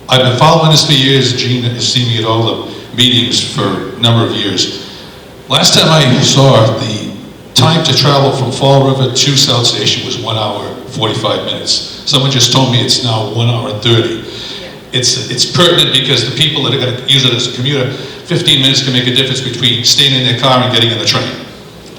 I've been following this for years. Gene has seen me at all the meetings for a number of years. Last time I saw the time to travel from Fall River to South Station was 1 hour, 45 minutes. Someone just told me it's now 1 hour and 30. It's pertinent because the people that are going to use it as a commuter, 15 minutes can make a difference between staying in their car and getting in the train.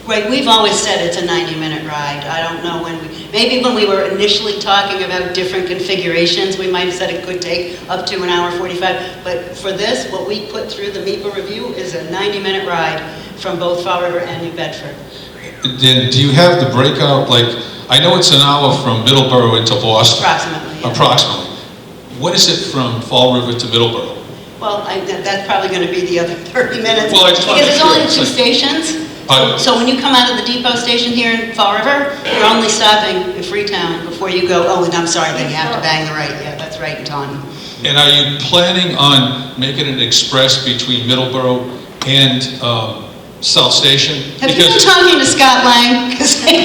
Right, we've always said it's a 90-minute ride. I don't know maybe when we were initially talking about different configurations, we might have said it could take up to 1 hour 45. But for this, what we put through the MEPA review is a 90-minute ride from both Fall River and New Bedford. Then do you have the breakout, like, I know it's an hour from Middleborough into Boston. Approximately. Yeah. Approximately. What is it from Fall River to Middleborough? Well, that's probably going to be the other 30 minutes. Well, I just because there's only two like, stations. So when you come out of the depot station here in Fall River, you're only stopping in Freetown before you go, oh, and I'm sorry, then you have to bang the right. Yeah, that's right in Taunton. And are you planning on making an express between Middleborough and South Station? Have you been talking to Scott Lang? Because there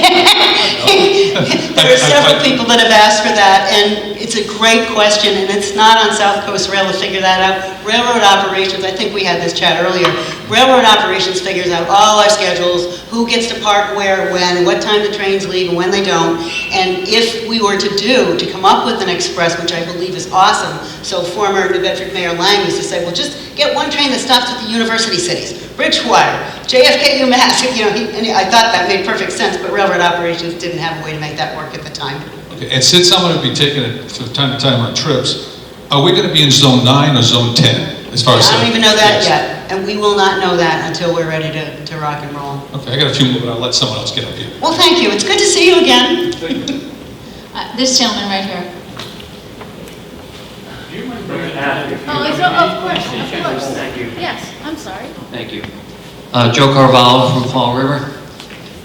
are several people that have asked for that, and it's a great question, and it's not on Southcoast Rail to figure that out. Railroad operations, I think we had this chat earlier, railroad operations figures out all our schedules, who gets to park where, when, and what time the trains leave and when they don't. And if we were to come up with an express, which I believe is awesome, so former New Bedford Mayor Lang used to say, well, just get one train that stops at the university cities, Bridgewater, JFK, UMass, and I thought that made perfect sense, but railroad operations didn't have a way to make that work at the time. Okay. And since I'm going to be taking it from time to time on trips, are we going to be in Zone 9 or Zone 10? As far as I don't even know that yet, and we will not know that until we're ready to rock and roll. Okay, I got a few more, but I'll let someone else get up here. Well, thank you. It's good to see you again. This gentleman right here. Oh, of course. Thank you. Yes, I'm sorry. Thank you. Joe Carvalho from Fall River.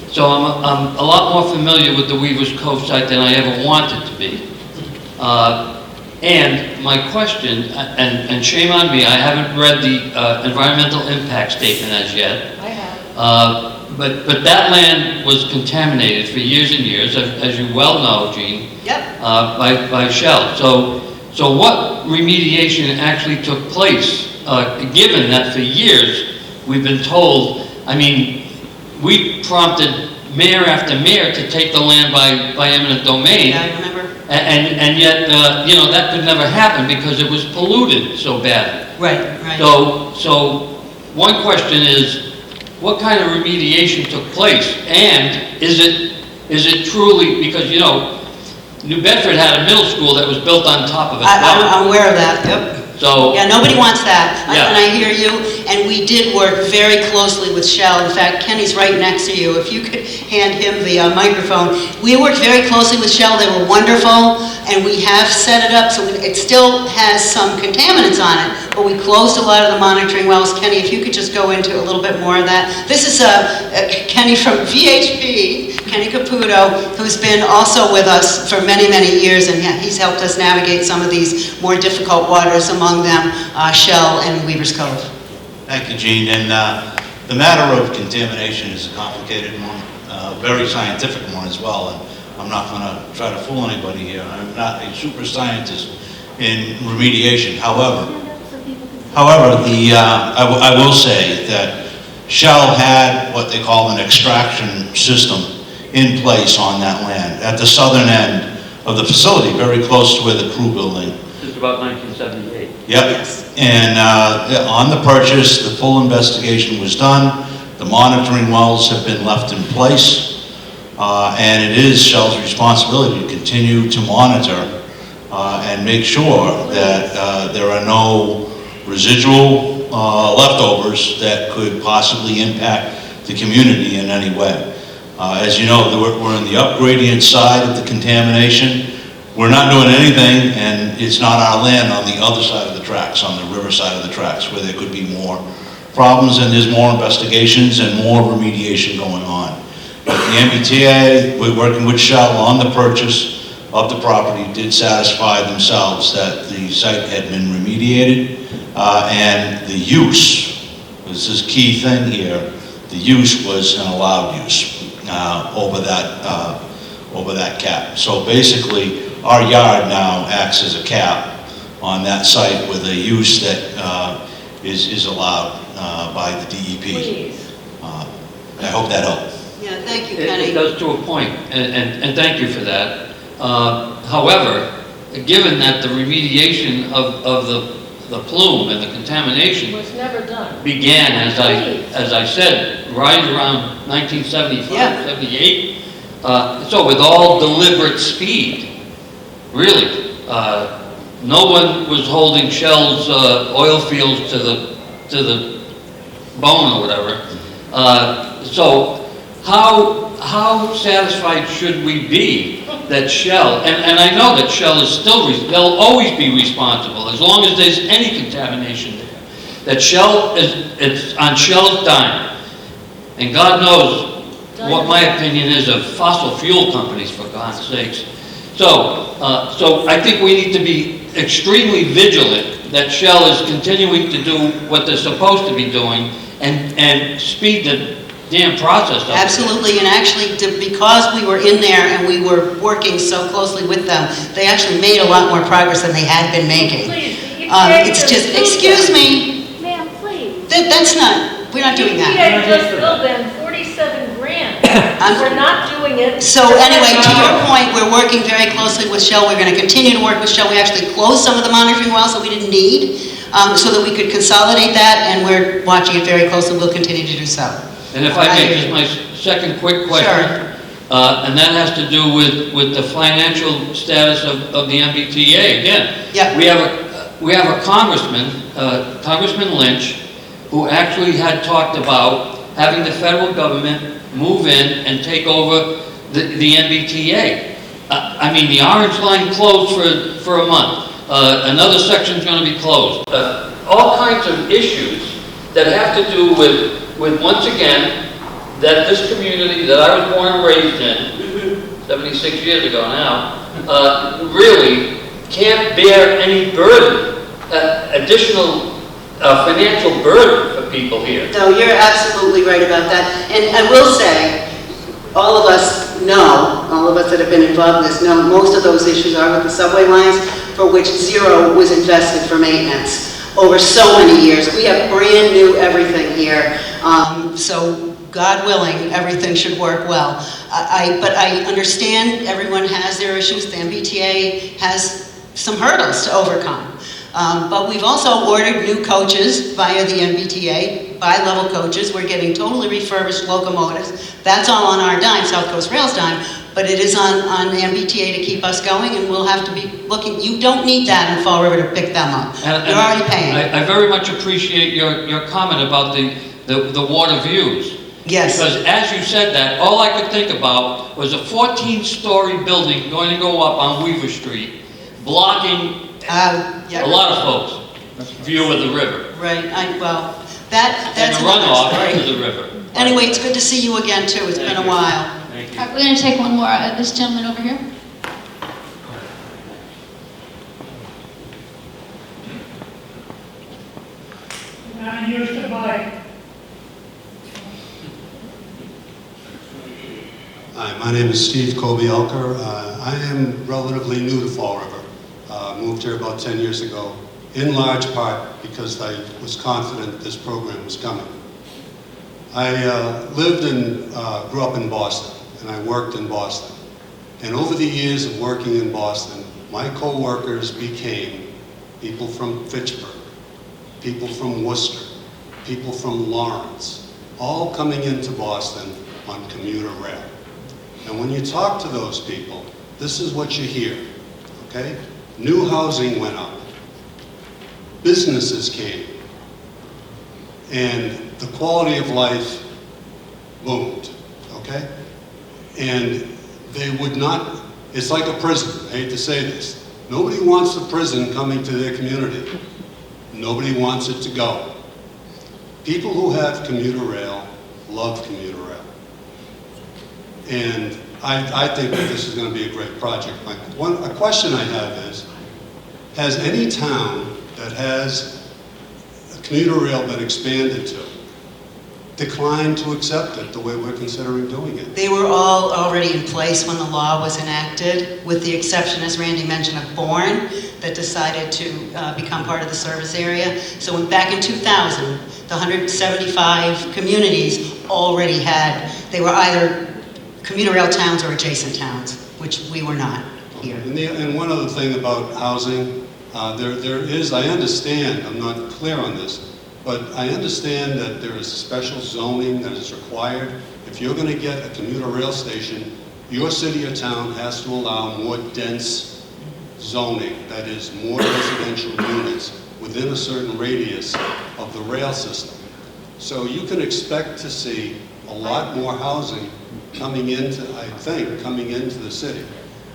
So I'm a lot more familiar with the Weaver's Cove site than I ever wanted to be. And my question, and shame on me, I haven't read the environmental impact statement as yet. I have. But that land was contaminated for years and years, as you well know, Gene. Yep. By Shell. So what remediation actually took place, given that for years we've been told, I mean, we prompted mayor after mayor to take the land by eminent domain. Yeah, I remember. And yet, that could never happen because it was polluted so badly. Right, right. So one question is, what kind of remediation took place? And is it truly, because, New Bedford had a middle school that was built on top of it. I'm aware of that, yep. So, yeah, nobody wants that. Yeah. And I hear you, and we did work very closely with Shell. In fact, Kenny's right next to you. If you could hand him the microphone. We worked very closely with Shell. They were wonderful, and we have set it up so it still has some contaminants on it, but we closed a lot of the monitoring wells. Kenny, if you could just go into a little bit more of that. This is Kenny from VHP. Kenny Caputo, who's been also with us for many, many years, and he's helped us navigate some of these more difficult waters, among them Shell and Weaver's Cove. Thank you, Gene. And the matter of contamination is a complicated one, very scientific one as well. And I'm not going to try to fool anybody here. I'm not a super scientist in remediation. However, I will say that Shell had what they call an extraction system in place on that land at the southern end of the facility, very close to where the crew building. It's about 1978. Yep. Yes. And on the purchase, the full investigation was done. The monitoring wells have been left in place. And it is Shell's responsibility to continue to monitor and make sure that there are no residual leftovers that could possibly impact the community in any way. As you know, we're in the upgradient side of the contamination. We're not doing anything, and it's not our land on the other side of the tracks, on the river side of the tracks, where there could be more problems, and there's more investigations and more remediation going on. But the MBTA, we're working with Shell on the purchase of the property, did satisfy themselves that the site had been remediated, and the use, this is a key thing here, the use was an allowed use over that cap. So basically, our yard now acts as a cap on that site with a use that is allowed by the DEP. I hope that helped. Yeah, thank you, Kenny. It does to a point, and thank you for that. However, given that the remediation of the plume and the contamination Was never done. began, as I said, right around 1975, Yeah. 78, so with all deliberate speed, really. No one was holding Shell's oil fields to the bone or whatever. So how satisfied should we be that Shell, and I know that Shell is still, they'll always be responsible as long as there's any contamination there, that Shell it's on Shell's dime. And God knows what my opinion is of fossil fuel companies, for God's sakes. So I think we need to be extremely vigilant that Shell is continuing to do what they're supposed to be doing and speed the damn process up. Absolutely, and actually, because we were in there and we were working so closely with them, they actually made a lot more progress than they had been making. Please, It's just, excuse me, Ma'am, please. that's not, we're not doing that. EPA just billed them 47 grand. We're not doing it. So anyway, to your point, we're working very closely with Shell. We're going to continue to work with Shell. We actually closed some of the monitoring wells that we didn't need so that we could consolidate that, and we're watching it very closely. We'll continue to do so. And if I may, just my second quick question, and that has to do with the financial status of the MBTA. Again, yeah. we have a congressman, Congressman Lynch, who actually had talked about having the federal government move in and take over the MBTA. I mean, the Orange Line closed for a month. Another section's going to be closed. All kinds of issues that have to do with once again, that this community that I was born and raised in, 76 years ago now, really can't bear any burden, additional financial burden for people here. No, you're absolutely right about that. And I will say, all of us know, all of us that have been involved in this know, most of those issues are with the subway lines, for which zero was invested for maintenance over so many years. We have brand new everything here. So God willing, everything should work well. But I understand everyone has their issues. The MBTA has some hurdles to overcome. But we've also ordered new coaches via the MBTA, bi-level coaches. We're getting totally refurbished locomotives. That's all on our dime, Southcoast Rail's dime, but it is on the MBTA to keep us going, and we'll have to be looking. You don't need that in Fall River to pick them up. You're already paying. I very much appreciate your comment about the water views. Yes. Because as you said that, all I could think about was a 14-story building going to go up on Weaver Street, blocking a lot of folks' view of the river. Right, well, that's and a runoff to the river. Anyway, it's good to see you again, too. It's been a while. Thank you. All right, we're going to take one more. This gentleman over here. I used to buy. Hi, my name is Steve Kobielker. I am relatively new to Fall River. Moved here about 10 years ago, in large part because I was confident this program was coming. I lived and grew up in Boston, and I worked in Boston. And over the years of working in Boston, my co-workers became people from Fitchburg, people from Worcester, people from Lawrence, all coming into Boston on commuter rail. And when you talk to those people, this is what you hear, okay? New housing went up. Businesses came. And the quality of life boomed, okay? And they would not, it's like a prison, I hate to say this. Nobody wants a prison coming to their community. Nobody wants it to go. People who have commuter rail love commuter rail. And I think that this is going to be a great project. A question I have is, has any town that has a commuter rail been expanded to declined to accept it the way we're considering doing it? They were all already in place when the law was enacted, with the exception, as Randy mentioned, of Bourne, that decided to become part of the service area. So back in 2000, the 175 communities already had, they were either commuter rail towns or adjacent towns, which we were not here. And one other thing about housing, there is, I understand, I'm not clear on this, but I understand that there is special zoning that is required. If you're going to get a commuter rail station, your city or town has to allow more dense zoning, that is, more residential units within a certain radius of the rail system. So you can expect to see a lot more housing coming into, I think, coming into the city.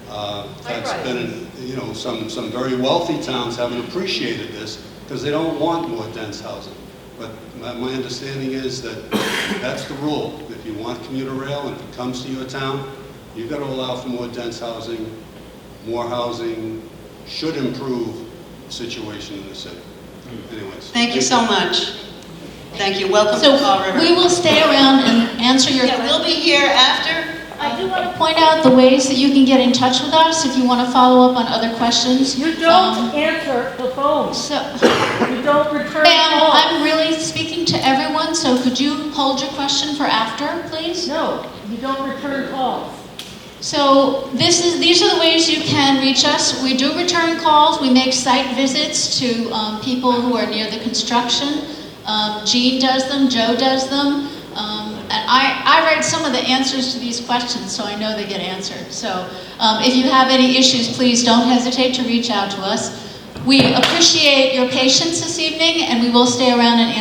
That's been, you know, some very wealthy towns haven't appreciated this because they don't want more dense housing. But my understanding is that that's the rule. If you want commuter rail and if it comes to your town, you've got to allow for more dense housing. More housing should improve the situation in the city. Anyways. Thank you so much. Thank you. Welcome So to Fall River. we will stay around and answer your questions. We'll be here after. I do want to point out the ways that you can get in touch with us if you want to follow up on other questions. You don't answer the phone. So, You don't return ma'am, calls. I'm really speaking to everyone, so could you hold your question for after, please? No, you don't return calls. So these are the ways you can reach us. We do return calls. We make site visits to people who are near the construction. Jean does them, Joe does them. And I read some of the answers to these questions, so I know they get answered. So if you have any issues, please don't hesitate to reach out to us. We appreciate your patience this evening, and we will stay around and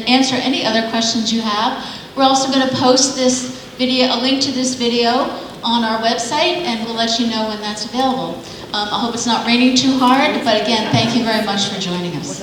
answer any other questions you have. We're also going to post this video, a link to this video on our website, and we'll let you know when that's available. I hope it's not raining too hard, but again, thank you very much for joining us.